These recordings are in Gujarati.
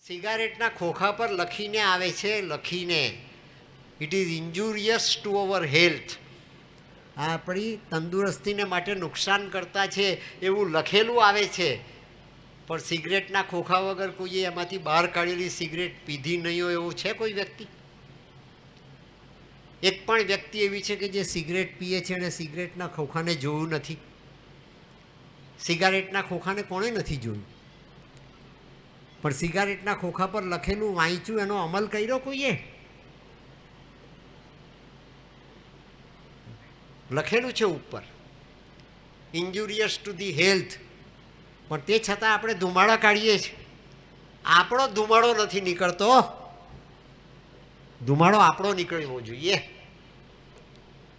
સિગારેટના ખોખા પર લખીને આવે છે, લખીને it is injurious to our health, આપણી તંદુરસ્તીને માટે નુકસાન કરતા છે એવું લખેલું આવે છે. પણ સિગરેટના ખોખા વગર કોઈએ એમાંથી બહાર કાઢેલી સિગરેટ પીધી નહીં હોય એવું છે કોઈ વ્યક્તિ? એક પણ વ્યક્તિ એવી છે કે જે સિગરેટ પીએ છે અને સિગરેટના ખોખાને જોયું નથી? સિગારેટના ખોખાને કોણે નથી જોયું? પણ સિગારેટના ખોખા પર લખેલું વાંચ્યું, એનો અમલ કર્યો કોઈએ? લખેલું છે ઉપર ઇન્જુરિયસ ટુ ધી હેલ્થ, પણ તે છતાં આપણે ધુમાડા કાઢીએ છીએ. આપણો ધુમાડો નથી નીકળતો, ધુમાડો આપણો નીકળવો જોઈએ,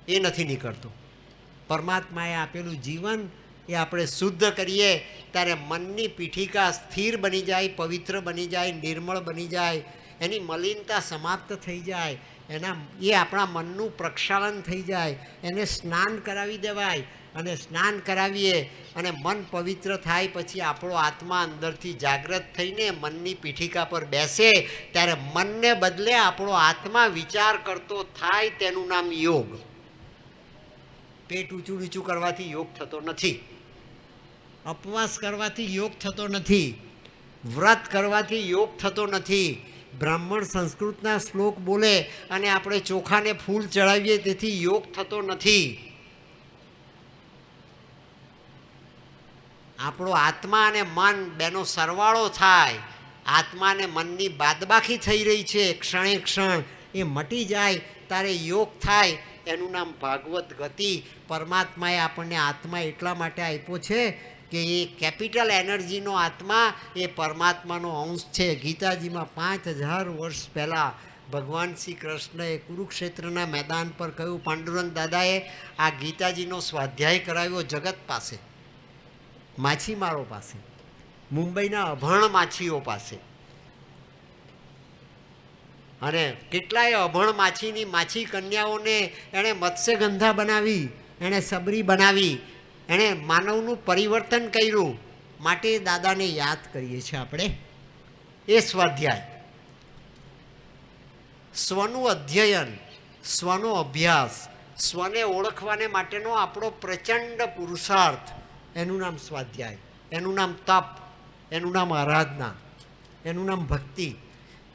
એ નથી નીકળતો. પરમાત્માએ આપેલું જીવન એ આપણે શુદ્ધ કરીએ ત્યારે મનની પીઠિકા સ્થિર બની જાય, પવિત્ર બની જાય, નિર્મળ બની જાય, એની મલિનતા સમાપ્ત થઈ જાય, એ આપણા મનનું પ્રક્ષાલન થઈ જાય. એને સ્નાન કરાવી દેવાય, અને સ્નાન કરાવીએ અને મન પવિત્ર થાય પછી આપણો આત્મા અંદરથી જાગૃત થઈને મનની પીઠિકા પર બેસે ત્યારે મનને બદલે આપણો આત્મા વિચાર કરતો થાય. તેનું નામ યોગ. પેટ ઊંચું નીચું કરવાથી યોગ થતો નથી, ઉપવાસ કરવાથી યોગ થતો નથી, વ્રત કરવાથી યોગ થતો નથી. બ્રાહ્મણ સંસ્કૃતના શ્લોક બોલે અને આપણે ચોખાને ફૂલ ચડાવીએ તેથી યોગ થતો નથી. આપણો આત્મા અને મન બેનો સરવાળો થાય, આત્મા અને મનની બાદબાકી થઈ રહી છે ક્ષણે ક્ષણ, એ મટી જાય ત્યારે યોગ થાય. એનું નામ ભાગવત ગતિ. પરમાત્માએ આપણને આત્મા એટલા માટે આપ્યો છે કે એ કેપિટલ એનર્જીનો આત્મા એ પરમાત્માનો અંશ છે. ગીતાજીમાં 5000 વર્ષ પહેલાં ભગવાન શ્રી કૃષ્ણએ કુરુક્ષેત્રના મેદાન પર કહ્યું, પાંડુરંગ દાદાએ આ ગીતાજીનો સ્વાધ્યાય કરાવ્યો જગત પાસે, માછીમારો પાસે, મુંબઈના અભણ માછીઓ પાસે. અને કેટલાય અભણ માછી કન્યાઓને એણે મત્સ્યગંધા બનાવી, એણે સબરી બનાવી, એણે માનવનું પરિવર્તન કર્યું. માટે દાદાને યાદ કરીએ છીએ આપણે. એ સ્વાધ્યાય, સ્વનું અધ્યયન, સ્વનો અભ્યાસ, સ્વને ઓળખવાને માટેનો આપણો પ્રચંડ પુરુષાર્થ, એનું નામ સ્વાધ્યાય, એનું નામ તપ, એનું નામ આરાધના, એનું નામ ભક્તિ.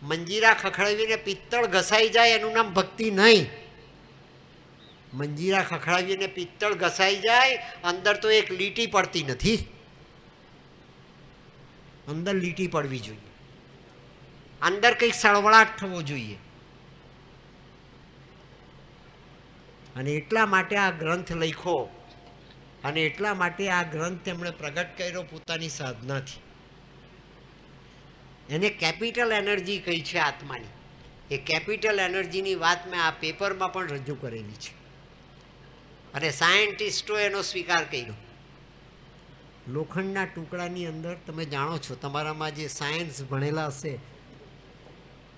મંજીરા ખખડાવીને પિત્તળ ઘસાઈ જાય એનું નામ ભક્તિ નહીં. મંજીરા ખખડાવીને પિત્તળ ઘસાઈ જાય, અંદર તો એક લીટી પડતી નથી, અંદર લીટી પડવી જોઈએ, અંદર કંઈક સળવળાટ થવો જોઈએ. અને એટલા માટે આ ગ્રંથ લખ્યો, અને એટલા માટે આ ગ્રંથ તેમણે પ્રગટ કર્યો પોતાની સાધનાથી. એને કેપિટલ એનર્જી કહી છે આત્માની. એ કેપિટલ એનર્જીની વાત મેં આ પેપરમાં પણ રજૂ કરેલી છે, અને સાયન્ટિસ્ટોએ એનો સ્વીકાર કર્યો. લોખંડના ટુકડાની અંદર તમે જાણો છો, તમારામાં જે સાયન્સ ભણેલા હશે,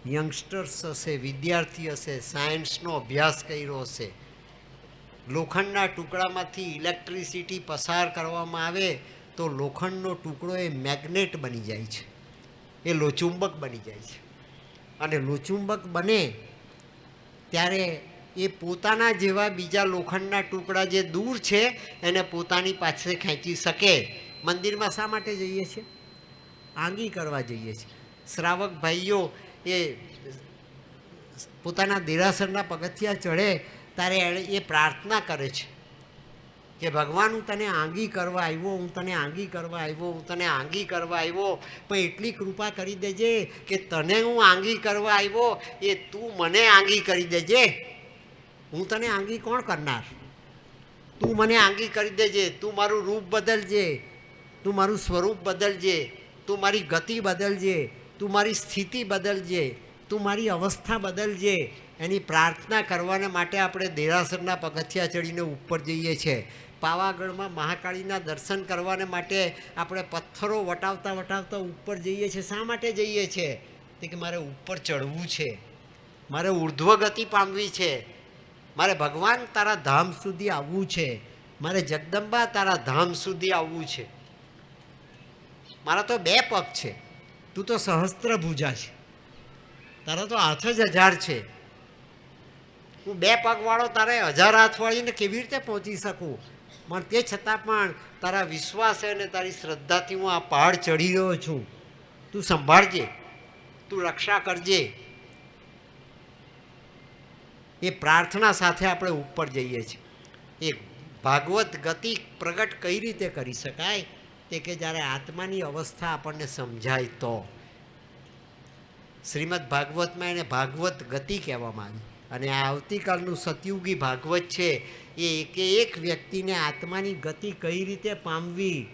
યંગસ્ટર્સ હશે, વિદ્યાર્થી હશે, સાયન્સનો અભ્યાસ કર્યો હશે, લોખંડના ટુકડામાંથી ઇલેક્ટ્રિસિટી પસાર કરવામાં આવે તો લોખંડનો ટુકડો એ મેગ્નેટ બની જાય છે, એ લોચુંબક બની જાય છે. અને લોચુંબક બને ત્યારે એ પોતાના જેવા બીજા લોખંડના ટુકડા જે દૂર છે એને પોતાની પાસે ખેંચી શકે. મંદિરમાં શા માટે જઈએ છીએ? આંગી કરવા જઈએ છીએ. શ્રાવક ભાઈઓ એ પોતાના દેરાસરના પગથિયા ચડે ત્યારે એ પ્રાર્થના કરે છે કે ભગવાન, હું તને આંગી કરવા આવ્યો, હું તને આંગી કરવા આવ્યો, હું તને આંગી કરવા આવ્યો, પણ એટલી કૃપા કરી દેજે કે તને હું આંગી કરવા આવ્યો એ તું મને આંગી કરી દેજે. હું તને આંગી કોણ કરનાર? તું મને આંગી કરી દેજે. તું મારું રૂપ બદલજે, તું મારું સ્વરૂપ બદલજે, તું મારી ગતિ બદલજે, તું મારી સ્થિતિ બદલજે, તું મારી અવસ્થા બદલજે. એની પ્રાર્થના કરવાને માટે આપણે દેરાસરના પગથિયા ચડીને ઉપર જઈએ છીએ. પાવાગઢમાં મહાકાળીના દર્શન કરવાને માટે આપણે પથ્થરો વટાવતા વટાવતા ઉપર જઈએ છીએ. શા માટે જઈએ છીએ? તે કે મારે ઉપર ચડવું છે, મારે ઉર્ધ્વ ગતિ પામવી છે, મારે ભગવાન તારા ધામ સુધી આવવું છે, મારે જગદંબા તારા ધામ સુધી આવવું છે. મારા તો 2 પગ છે, તું તો સહસ્ત્રભુજા છે, તારા તો હાથ જ 1000 છે. હું 2 પગવાળો તારે 1000 હાથ વાળીને કેવી રીતે પહોંચી શકું? પણ તે છતાં પણ તારા વિશ્વાસ અને તારી શ્રદ્ધાથી હું આ પહાડ ચડી રહ્યો છું. તું સંભાળજે, તું રક્ષા કરજે. એ પ્રાર્થના સાથે આપણે ઉપર જઈએ છીએ. એ ભાગવત ગતિ પ્રગટ કઈ રીતે કરી શકાય? તે કે જ્યારે આત્માની અવસ્થા આપણને સમજાય તો. શ્રીમદ ભાગવતમાં એને ભાગવત ગતિ કહેવામાં આવી. અને આ આવતીકાલનું સતયુગી ભાગવત છે એ એક વ્યક્તિને આત્માની ગતિ કઈ રીતે પામવી,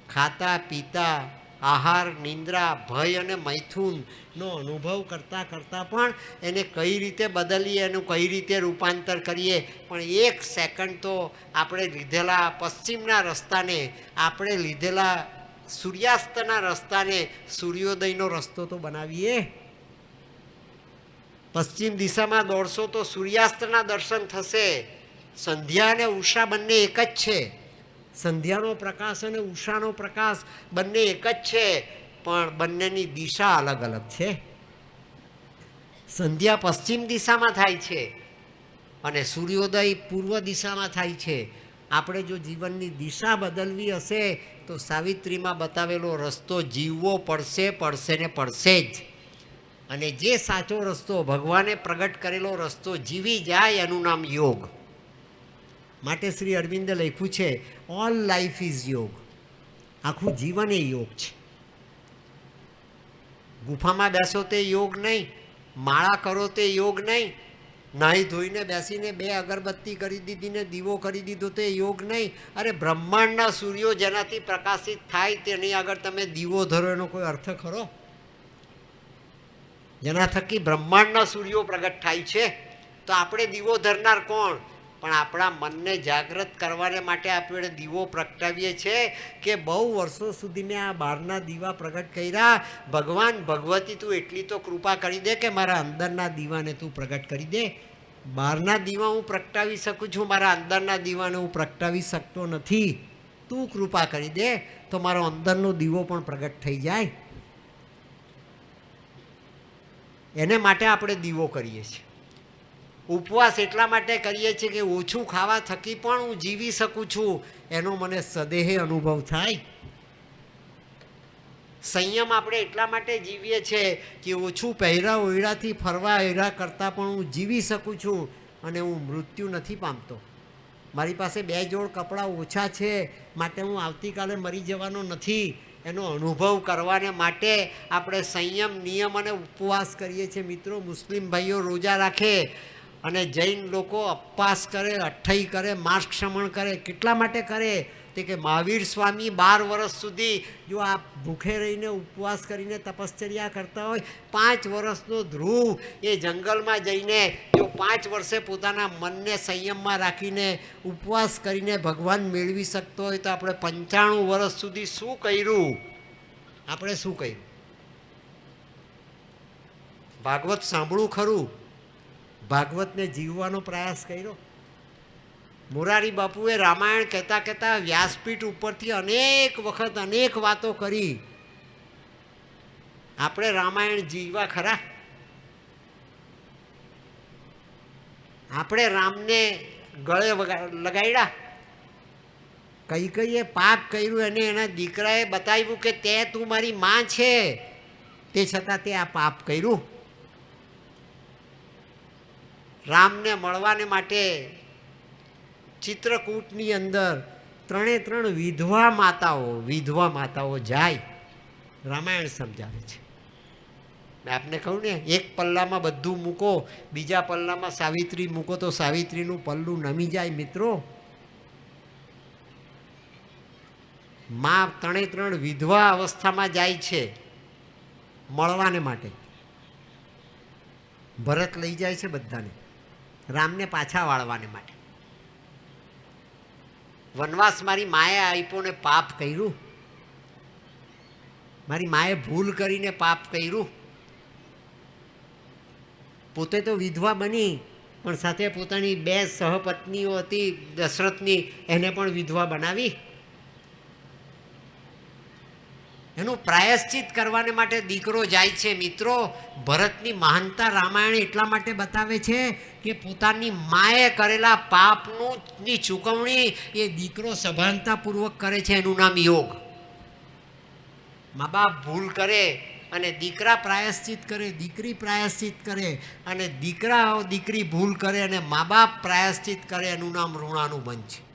ખાતા પીતા, આહાર, નિંદ્રા, ભય અને મૈથુનનો અનુભવ કરતાં કરતાં પણ એને કઈ રીતે બદલીએ, એનું કઈ રીતે રૂપાંતર કરીએ. પણ 1 સેકન્ડ તો આપણે લીધેલા પશ્ચિમના રસ્તાને, આપણે લીધેલા સૂર્યાસ્તના રસ્તાને સૂર્યોદયનો રસ્તો તો બનાવીએ. પશ્ચિમ દિશામાં દોડશો તો સૂર્યાસ્તના દર્શન થશે. સંધ્યા અને ઉષા બંને એક જ છે. સંધ્યાનો પ્રકાશ અને ઉષાનો પ્રકાશ બંને એક જ છે, પણ બંનેની દિશા અલગ અલગ છે. સંધ્યા પશ્ચિમ દિશામાં થાય છે અને સૂર્યોદય પૂર્વ દિશામાં થાય છે. આપણે જો જીવનની દિશા બદલવી હશે તો સાવિત્રીમાં બતાવેલો રસ્તો જીવવો પડશે, પડશે ને પડશે જ. અને જે સાચો રસ્તો, ભગવાને પ્રગટ કરેલો રસ્તો જીવી જાય એનું નામ યોગ. માટે શ્રી અરવિંદે લખ્યું છે ઓલ લાઈફ ઇઝ યોગ. આખું જીવન એ યોગ છે. ગુફામાં બેસો તે યોગ નહીં, માળા કરો તે યોગ નહીં, નાહી ધોઈને બેસીને 2 અગરબત્તી કરી દીધી ને દીવો કરી દીધો તે યોગ નહીં. અરે બ્રહ્માંડના સૂર્યો જેનાથી પ્રકાશિત થાય તેની આગળ તમે દીવો ધરો એનો કોઈ અર્થ ખરો? જેના થકી બ્રહ્માંડના સૂર્યો પ્રગટ થાય છે. તો આપણે દીવો ધરનાર કોણ? પણ આપણા મનને જાગૃત કરવાને માટે આપણે દીવો પ્રગટાવીએ છીએ કે બહુ વર્ષો સુધી મેં આ બહારના દીવા પ્રગટ કર્યા. ભગવાન, ભગવતી તું એટલી તો કૃપા કરી દે કે મારા અંદરના દીવાને તું પ્રગટ કરી દે. બહારના દીવા હું પ્રગટાવી શકું છું, મારા અંદરના દીવાને હું પ્રગટાવી શકતો નથી. તું કૃપા કરી દે તો મારો અંદરનો દીવો પણ પ્રગટ થઈ જાય. એને માટે આપણે દીવો કરીએ છીએ. ઉપવાસ એટલા માટે કરીએ છીએ કે ઓછું ખાવા થકી પણ હું જીવી શકું છું, એનો મને સદેહે અનુભવ થાય. સંયમ આપણે એટલા માટે જીવીએ છીએ કે ઓછું પહેરા ઓયડાથી ફરવા એરા કરતાં પણ હું જીવી શકું છું અને હું મૃત્યુ નથી પામતો. મારી પાસે 2 જોડ કપડાં ઓછા છે માટે હું આવતીકાલે મરી જવાનો નથી. એનો અનુભવ કરવાને માટે આપણે સંયમ, નિયમ અને ઉપવાસ કરીએ છીએ. મિત્રો, મુસ્લિમ ભાઈઓ રોજા રાખે અને જૈન લોકો ઉપવાસ કરે, અઠ્ઠઈ કરે, માર્ગક્ષમણ કરે. કેટલા માટે કરે? તે કે મહાવીર સ્વામી 12 વર્ષ સુધી જો આ ભૂખે રહીને ઉપવાસ કરીને તપશ્ચર્યા કરતા હોય, 5 વર્ષનો ધ્રુવ એ જંગલમાં જઈને જો 5 વર્ષે પોતાના મનને સંયમમાં રાખીને ઉપવાસ કરીને ભગવાન મેળવી શકતો હોય તો આપણે 95 વર્ષ સુધી શું કર્યું? આપણે શું કર્યું? ભાગવત સાંભળવું ખરું, ભાગવતને જીવવાનો પ્રયાસ કર્યો. મોરારી બાપુએ રામાયણ કહેતા કહેતા વ્યાસપીઠ ઉપરથી અનેક વખત અનેક વાતો કરી. આપણે રામાયણ જીવવા ખરા? આપણે રામને ગળે લગાડ્યા? કઈ પાપ કર્યું એને એના દીકરાએ બતાવ્યું કે તે તું મારી માં છે, તે છતાં તે આ પાપ કર્યું. રામને મળવાને માટે ચિત્રકૂટની અંદર 3 વિધવા માતાઓ જાય. રામાયણ સમજાવે છે. મેં આપને કહું ને, એક પલ્લામાં બધું મૂકો, બીજા પલ્લામાં સાવિત્રી મૂકો તો સાવિત્રીનું પલ્લું નમી જાય. મિત્રો, માં 3 વિધવા અવસ્થામાં જાય છે મળવાને માટે. ભરત લઈ જાય છે બધાને રામને પાછા વાળવાને માટે. વનવાસ મારી માએ આપ્યો ને પાપ કર્યું. મારી માએ ભૂલ કરીને પાપ કર્યું. પોતે તો વિધવા બની પણ સાથે પોતાની 2 સહપત્નીઓ હતી દશરથની, એને પણ વિધવા બનાવી. એનું પ્રાયશ્ચિત કરવાને માટે દીકરો જાય છે. મિત્રો, ભરતની મહાનતા રામાયણ એટલા માટે બતાવે છે કે પોતાની માએ કરેલા પાપની ચૂકવણી એ દીકરો સભાનતાપૂર્વક કરે છે. એનું નામ યોગ. મા બાપ ભૂલ કરે અને દીકરા પ્રાયશ્ચિત કરે, દીકરી પ્રાયશ્ચિત કરે, અને દીકરી ભૂલ કરે અને મા બાપ પ્રાયશ્ચિત કરે, એનું નામ ઋણાનુબંધ છે.